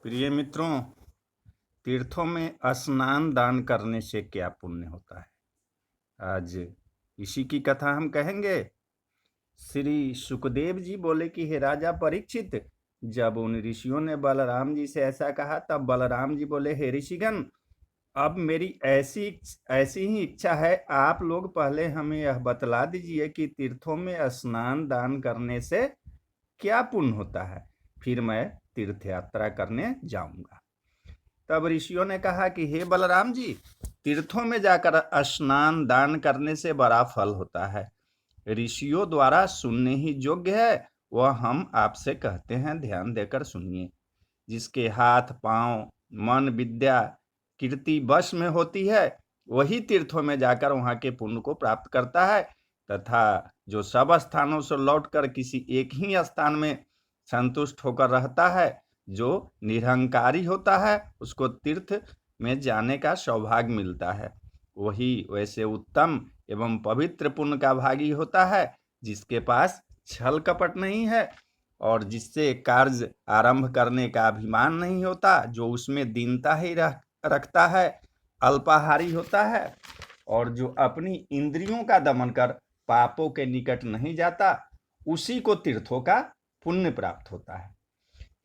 प्रिय मित्रों, तीर्थों में स्नान दान करने से क्या पुण्य होता है, आज इसी की कथा हम कहेंगे। श्री सुखदेव जी बोले कि हे राजा परीक्षित, जब उन ऋषियों ने बलराम जी से ऐसा कहा तब बलराम जी बोले, हे ऋषिगण, अब मेरी ऐसी ऐसी ही इच्छा है, आप लोग पहले हमें यह बतला दीजिए कि तीर्थों में स्नान दान करने से क्या पुण्य होता है, फिर मैं तीर्थ यात्रा करने जाऊंगा। तब ऋषियों ने कहा कि हे बलराम जी, तीर्थों में जाकर स्नान दान करने से बड़ा फल होता है, ऋषियों द्वारा सुनने ही योग्य है, वह हम आपसे कहते हैं, ध्यान देकर सुनिए। जिसके हाथ पांव मन विद्या कीर्ति वश में होती है, वही तीर्थों में जाकर वहां के पुण्य को प्राप्त करता है, तथा जो सब स्थानों से लौटकर किसी एक ही स्थान में संतुष्ट होकर रहता है, जो निरहंकारी होता है, उसको तीर्थ में जाने का सौभाग्य मिलता है। वही वैसे उत्तम एवं पवित्र पुण्य का भागी होता है, जिसके पास छल कपट नहीं है और जिससे कार्य आरंभ करने का अभिमान नहीं होता, जो उसमें दीनता ही रखता है, अल्पाहारी होता है और जो अपनी इंद्रियों का दमन कर पापों के निकट नहीं जाता, उसी को तीर्थों का पुण्य प्राप्त होता है।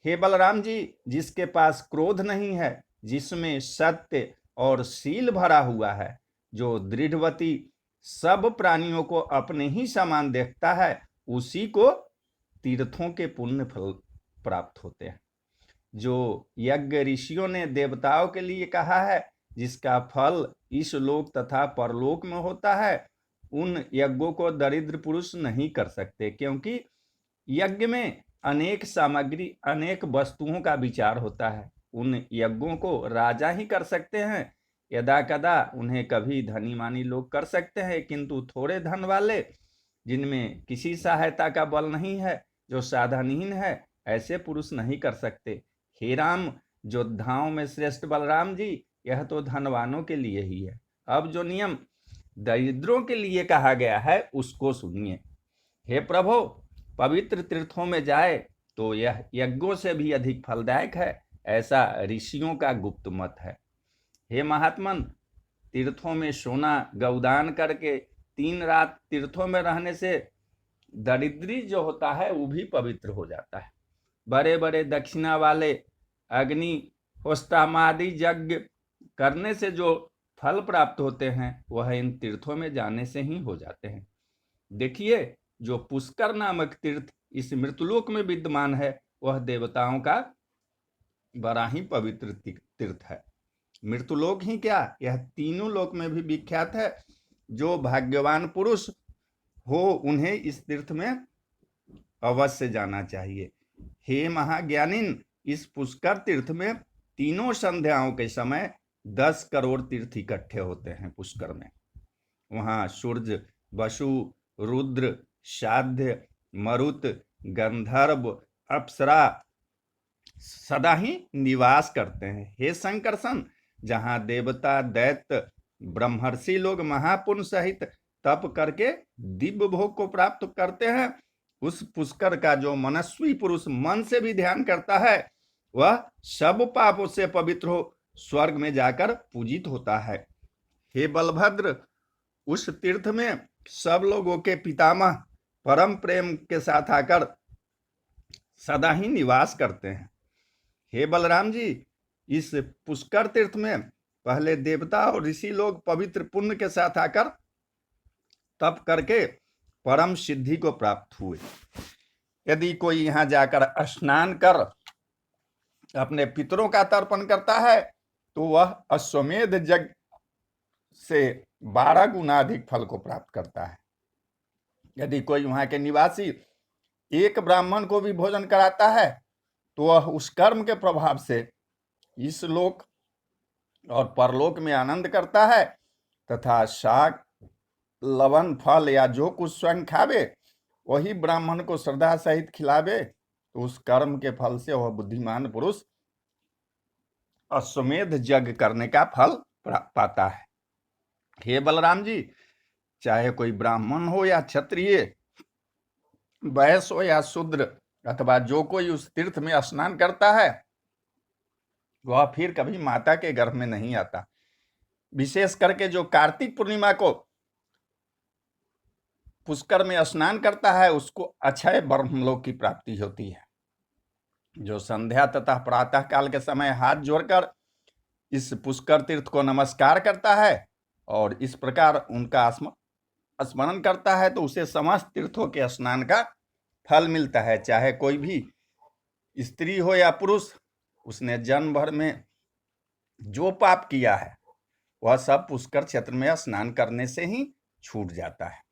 हे बलराम जी, जिसके पास क्रोध नहीं है, जिसमें सत्य और शील भरा हुआ है, जो दृढ़वती सब प्राणियों को अपने ही समान देखता है, उसी को तीर्थों के पुण्य फल प्राप्त होते हैं। जो यज्ञ ऋषियों ने देवताओं के लिए कहा है, जिसका फल इस लोक तथा परलोक में होता है, उन यज्ञों को दरिद्र पुरुष नहीं कर सकते, क्योंकि यज्ञ में अनेक सामग्री अनेक वस्तुओं का विचार होता है। उन यज्ञों को राजा ही कर सकते हैं, यदा कदा उन्हें कभी धनी मानी लोग कर सकते हैं, किंतु थोड़े धन वाले, जिनमें किसी सहायता का बल नहीं है, जो साधनहीन है, ऐसे पुरुष नहीं कर सकते। हे राम, योद्धाओं में श्रेष्ठ बलराम जी, यह तो धनवानों के लिए ही है। अब जो नियम दरिद्रों के लिए कहा गया है, उसको सुनिए। हे प्रभु, पवित्र तीर्थों में जाए तो यह यज्ञों से भी अधिक फलदायक है, ऐसा ऋषियों का गुप्त मत है। हे महात्मन, तीर्थों में सोना गौदान करके 3 रात तीर्थों में रहने से दरिद्री जो होता है वो भी पवित्र हो जाता है। बड़े बड़े दक्षिणा वाले अग्नि होस्तामादि यज्ञ करने से जो फल प्राप्त होते हैं, वह इन तीर्थों में जाने से ही हो जाते हैं। देखिए, जो पुष्कर नामक तीर्थ इस मृतलोक में विद्यमान है, वह देवताओं का बड़ा ही पवित्र तीर्थ है। मृतलोक ही क्या, यह तीनों लोक में भी विख्यात है। जो भाग्यवान पुरुष हो, उन्हें इस तीर्थ में अवश्य जाना चाहिए। हे महाज्ञानिन, इस पुष्कर तीर्थ में तीनों संध्याओं के समय 10 करोड़ तीर्थ इकट्ठे होते हैं पुष्कर में। वहां सूर्य, वसु, रुद्र, साध्य, मरुत, गंधर्व, अप्सरा सदा ही निवास करते हैं। हे संकर्षण, जहां देवता दैत्य ब्रह्मर्षि लोग महापुण्य सहित तप करके दिव्य भोग को प्राप्त करते हैं, उस पुष्कर का जो मनस्वी पुरुष मन से भी ध्यान करता है, वह सब पापों से पवित्र हो स्वर्ग में जाकर पूजित होता है। हे बलभद्र, उस तीर्थ में सब लोगों के पितामह परम प्रेम के साथ आकर सदा ही निवास करते हैं। हे बलराम जी, इस पुष्कर तीर्थ में पहले देवता और ऋषि लोग पवित्र पुण्य के साथ आकर तप करके परम सिद्धि को प्राप्त हुए। यदि कोई यहाँ जाकर स्नान कर अपने पितरों का तर्पण करता है, तो वह अश्वमेध यज्ञ से 12 गुना अधिक फल को प्राप्त करता है। यदि कोई वहां के निवासी एक ब्राह्मण को भी भोजन कराता है, तो वह उस कर्म के प्रभाव से इस लोक और परलोक में आनंद करता है, तथा शाक लवण फल या जो कुछ स्वयं खावे, वही ब्राह्मण को श्रद्धा सहित खिलावे, तो उस कर्म के फल से वह बुद्धिमान पुरुष अश्वमेध यज्ञ करने का फल पाता है। हे बलराम जी, चाहे कोई ब्राह्मण हो या क्षत्रिय, वैश्य हो या शूद्र, अथवा जो कोई उस तीर्थ में स्नान करता है, वह फिर कभी माता के गर्भ में नहीं आता। विशेष करके जो कार्तिक पूर्णिमा को पुष्कर में स्नान करता है उसको अक्षय ब्रह्मलोक की प्राप्ति होती है। जो संध्या तथा प्रातः काल के समय हाथ जोड़कर इस पुष्कर तीर्थ को नमस्कार करता है और इस प्रकार उनका स्मरण करता है तो उसे समस्त तीर्थों के स्नान का फल मिलता है। चाहे कोई भी स्त्री हो या पुरुष, उसने जन्म भर में जो पाप किया है वह सब पुष्कर क्षेत्र में स्नान करने से ही छूट जाता है।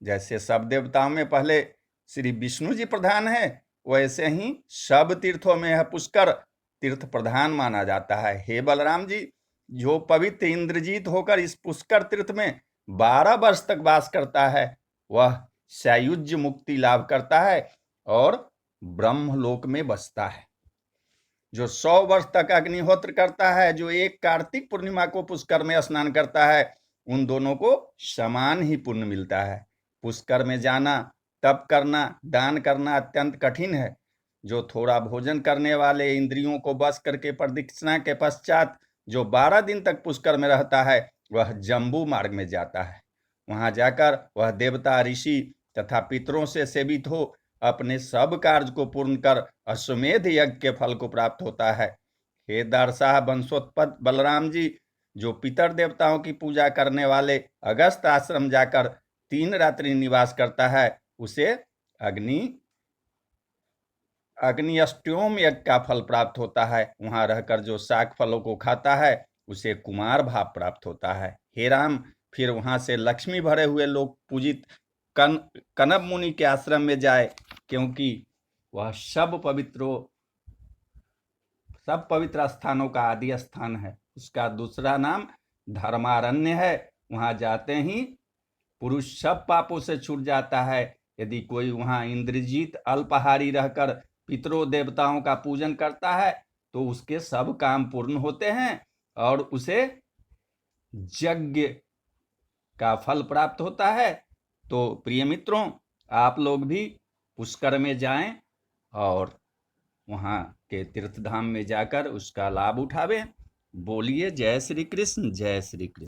जैसे सब देवताओं में पहले श्री विष्णु जी प्रधान है, वैसे ही सब तीर्थों में यह पुष्कर तीर्थ प्रधान माना जाता है। हे बलराम जी, जो पवित्र इंद्रजीत होकर इस पुष्कर तीर्थ में 12 वर्ष तक वास करता है वह सायुज्य मुक्ति लाभ करता है और ब्रह्मलोक में बसता है। जो 100 वर्ष तक अग्निहोत्र करता है, जो एक कार्तिक पूर्णिमा को पुष्कर में स्नान करता है, उन दोनों को समान ही पुण्य मिलता है। पुष्कर में जाना, तप करना, दान करना अत्यंत कठिन है। जो थोड़ा भोजन करने वाले इंद्रियों को बस करके प्रदक्षिणा के पश्चात जो 12 दिन तक पुष्कर में रहता है वह जम्बू मार्ग में जाता है। वहां जाकर वह देवता, ऋषि तथा पितरों से सेवित हो अपने सब कार्य को पूर्ण कर अश्वमेध यज्ञ के फल को प्राप्त होता है। हे दारसाह वंशोत्पत्त बलराम जी, जो पितर देवताओं की पूजा करने वाले अगस्त आश्रम जाकर 3 रात्रि निवास करता है उसे अग्निअष्टोम यज्ञ का फल प्राप्त होता है। वहां रहकर जो शाक फलों को खाता है उसे कुमार भाव प्राप्त होता है। हे राम, फिर वहां से लक्ष्मी भरे हुए लोग पूजित कनब मुनि के आश्रम में जाए, क्योंकि वह सब पवित्र स्थानों का आदि स्थान है। उसका दूसरा नाम धर्मारण्य है। वहां जाते ही पुरुष सब पापों से छूट जाता है। यदि कोई वहां इंद्रजीत अल्पाहारी रहकर पितरों देवताओं का पूजन करता है तो उसके सब काम पूर्ण होते हैं और उसे यज्ञ का फल प्राप्त होता है। तो प्रिय मित्रों, आप लोग भी पुष्कर में जाएं और वहां के तीर्थधाम में जाकर उसका लाभ उठावें। बोलिए जय श्री कृष्ण, जय श्री कृष्ण।